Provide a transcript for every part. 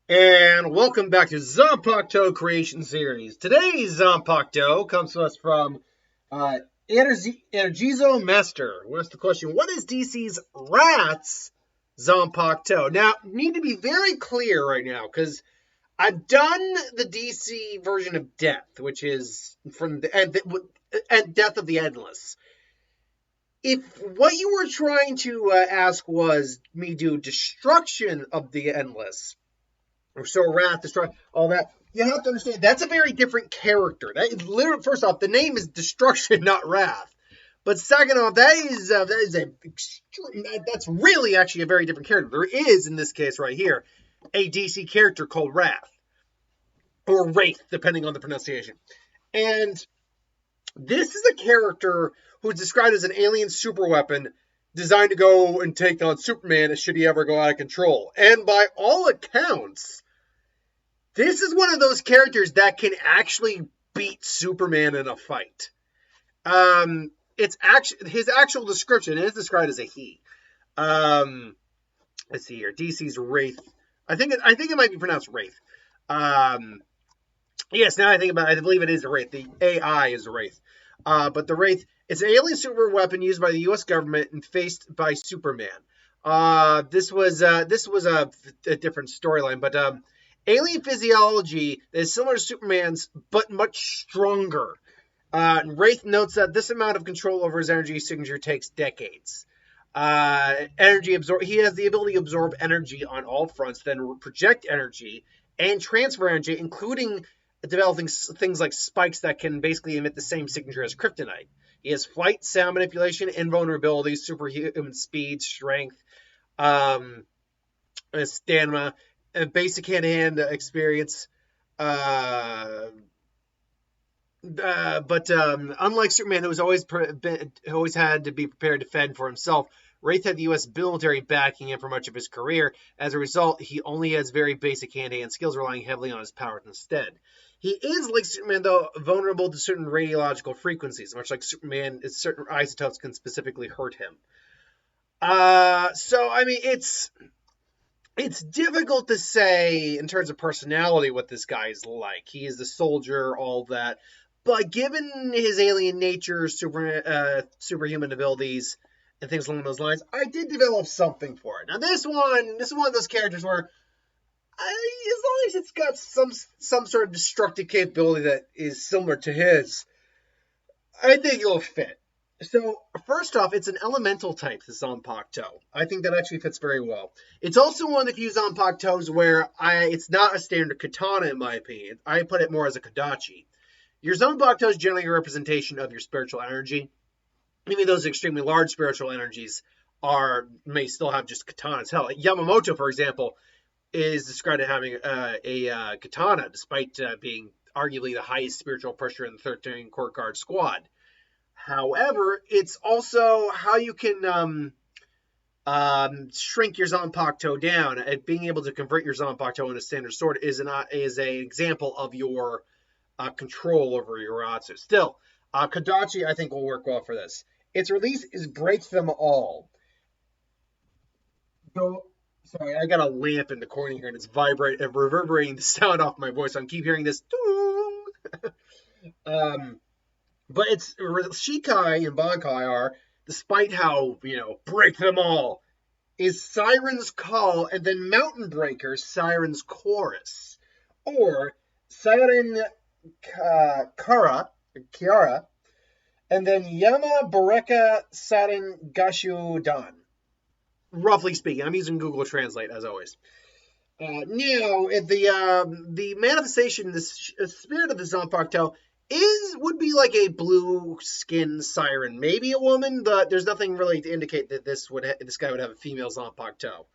And welcome back to Zanpakuto Creation Series. Today's Zanpakuto comes to us from uh, Energizo Master. Who asked the question, what is DC's Rats Zanpakuto? Now, need to be very clear right now, because I've done the DC version of Death, which is from the and Death of the Endless. If what you were trying to ask was me do Destruction of the Endless, so Wrath, Destroy, all that. You have to understand that's a very different character. That is literally, first off, the name is Destruction, not Wrath. But second off, that's really actually a very different character. There is, in this case right here, a DC character called Wrath or Wraith, depending on the pronunciation. And this is a character who's described as an alien superweapon designed to go and take on Superman should he ever go out of control. And by all accounts, this is one of those characters that can actually beat Superman in a fight. It's actually his actual description is described as a he. Let's see here. DC's Wraith. I think it might be pronounced Wraith. Yes, now I think about it, I believe it is a Wraith. The AI is a Wraith. But the Wraith, it's an alien super weapon used by the U.S. government and faced by Superman. This was a different storyline, but alien physiology is similar to Superman's, but much stronger. Wraith notes that this amount of control over his energy signature takes decades. He has the ability to absorb energy on all fronts, then project energy and transfer energy, including developing things like spikes that can basically emit the same signature as kryptonite. He has flight, sound manipulation, invulnerability, superhuman speed, strength, stamina, basic hand-to-hand experience. But unlike Superman, who's always had to be prepared to fend for himself, Wraith had the U.S. military backing him for much of his career. As a result, he only has very basic hand-to-hand skills, relying heavily on his powers instead. He is, like Superman, though, vulnerable to certain radiological frequencies, much like Superman, certain isotopes can specifically hurt him. So, I mean, it's difficult to say in terms of personality what this guy is like. He is the soldier, all that. But given his alien nature, superhuman abilities, and things along those lines, I did develop something for it. Now, this is one of those characters where, as long as it's got some sort of destructive capability that is similar to his, I think it'll fit. So, first off, it's an elemental type, the Zanpakuto. I think that actually fits very well. It's also one of the few Zanpakutos where it's not a standard katana, in my opinion. I put it more as a Kodachi. Your Zanpakuto is generally a representation of your spiritual energy. Even those extremely large spiritual energies may still have just katanas. Hell, Yamamoto, for example, is described as having a katana, despite being arguably the highest spiritual pusher in the 13 Court Guard squad. However, it's also how you can shrink your Zanpakuto down. And being able to convert your Zanpakuto into a standard sword is an example of your control over your Uratsu. Still, Kodachi, I think, will work well for this. Its release is Break Them All. So, sorry, I got a lamp in the corner here, and it's reverberating the sound off my voice. So I keep hearing this. But it's Shikai and Bankai are, despite how, break them all, is Siren's Call, and then Mountain Breaker, Siren's Chorus. Or Siren Kiara, and then Yama Bareka Siren Gashu Dan. Roughly speaking, I'm using Google Translate as always. Now, the manifestation, the spirit of the Zanpakuto would be like a blue skin siren, maybe a woman, but there's nothing really to indicate that this guy would have a female Zanpakuto.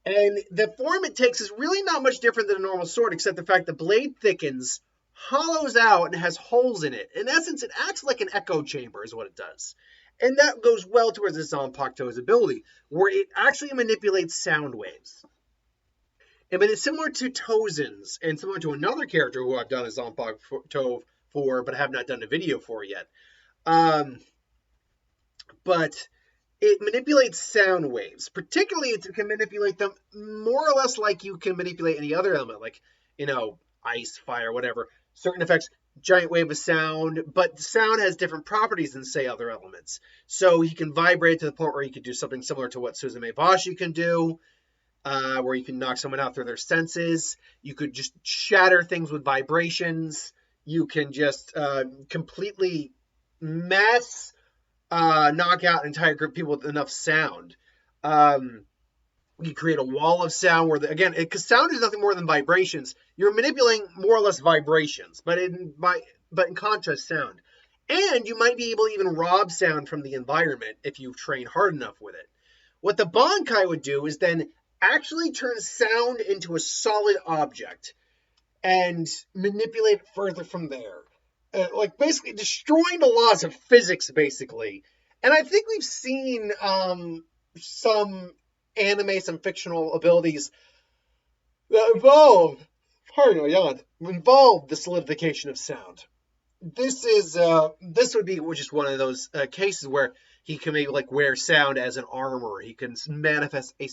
And the form it takes is really not much different than a normal sword, except the fact the blade thickens, hollows out, and has holes in it. In essence, it acts like an echo chamber is what it does. And that goes well towards the Zanpakuto's ability, where it actually manipulates sound waves. But it's similar to Tozen's, and similar to another character who I've done a Zanpakuto for, but have not done a video for yet. But it manipulates sound waves. Particularly, it can manipulate them more or less like you can manipulate any other element, like, ice, fire, whatever. Certain effects, giant wave of sound, but sound has different properties than, say, other elements. So he can vibrate to the point where he could do something similar to what Suzume Bashi can do, where you can knock someone out through their senses. You could just shatter things with vibrations. You can just completely knock out an entire group of people with enough sound. You create a wall of sound where, because sound is nothing more than vibrations. You're manipulating more or less vibrations, but in contrast, sound. And you might be able to even rob sound from the environment if you train hard enough with it. What the Bankai would do is then actually turn sound into a solid object and manipulate it further from there. Like basically destroying the laws of physics, basically. And I think we've seen some anime, some fictional abilities that involve the solidification of sound. This would be just one of those cases where he can maybe like wear sound as an armor. He can manifest a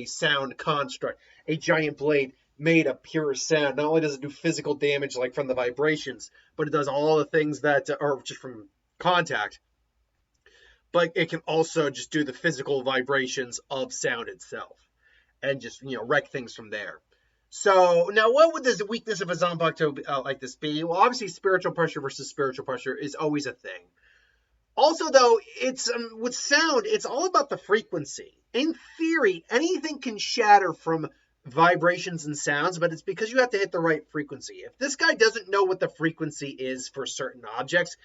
sound construct, a giant blade made of pure sound. Not only does it do physical damage like from the vibrations, but it does all the things that are just from contact. But it can also just do the physical vibrations of sound itself and just, wreck things from there. So now what would the weakness of a Zanpakuto like this be? Well, obviously spiritual pressure versus spiritual pressure is always a thing. Also, though, it's with sound, it's all about the frequency. In theory, anything can shatter from vibrations and sounds, but it's because you have to hit the right frequency. If this guy doesn't know what the frequency is for certain objects,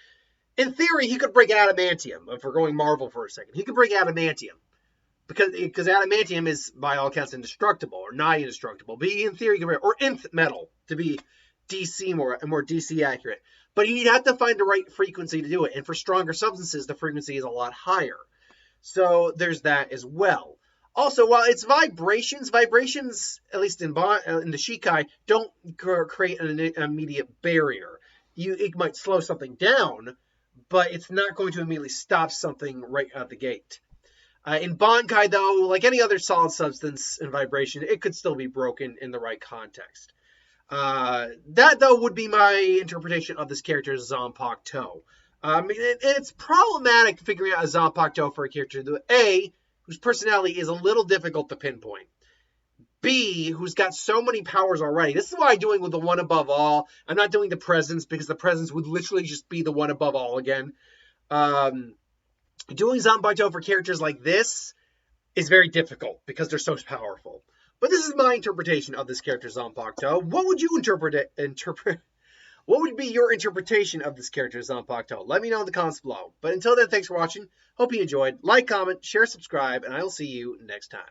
in theory, he could break adamantium. If we're going Marvel for a second, he could break adamantium. Because adamantium is, by all accounts, indestructible, or nigh indestructible. But in theory, or nth metal, to be DC more DC accurate. But you'd have to find the right frequency to do it. And for stronger substances, the frequency is a lot higher. So there's that as well. Also, while it's vibrations, at least in the Shikai, don't create an immediate barrier. It might slow something down, but it's not going to immediately stop something right out the gate. In Bankai, though, like any other solid substance in vibration, it could still be broken in the right context. That, though, would be my interpretation of this character's Zanpakuto. It's problematic figuring out a Zanpakuto for a character whose personality is a little difficult to pinpoint. B, who's got so many powers already. This is why I'm doing with the one above all. I'm not doing the presence because the presence would literally just be the one above all again. Doing Zanpakuto for characters like this is very difficult because they're so powerful. But this is my interpretation of this character Zanpakuto. What would you interpret? What would be your interpretation of this character Zanpakuto? Let me know in the comments below. But until then, thanks for watching. Hope you enjoyed. Like, comment, share, subscribe, and I will see you next time.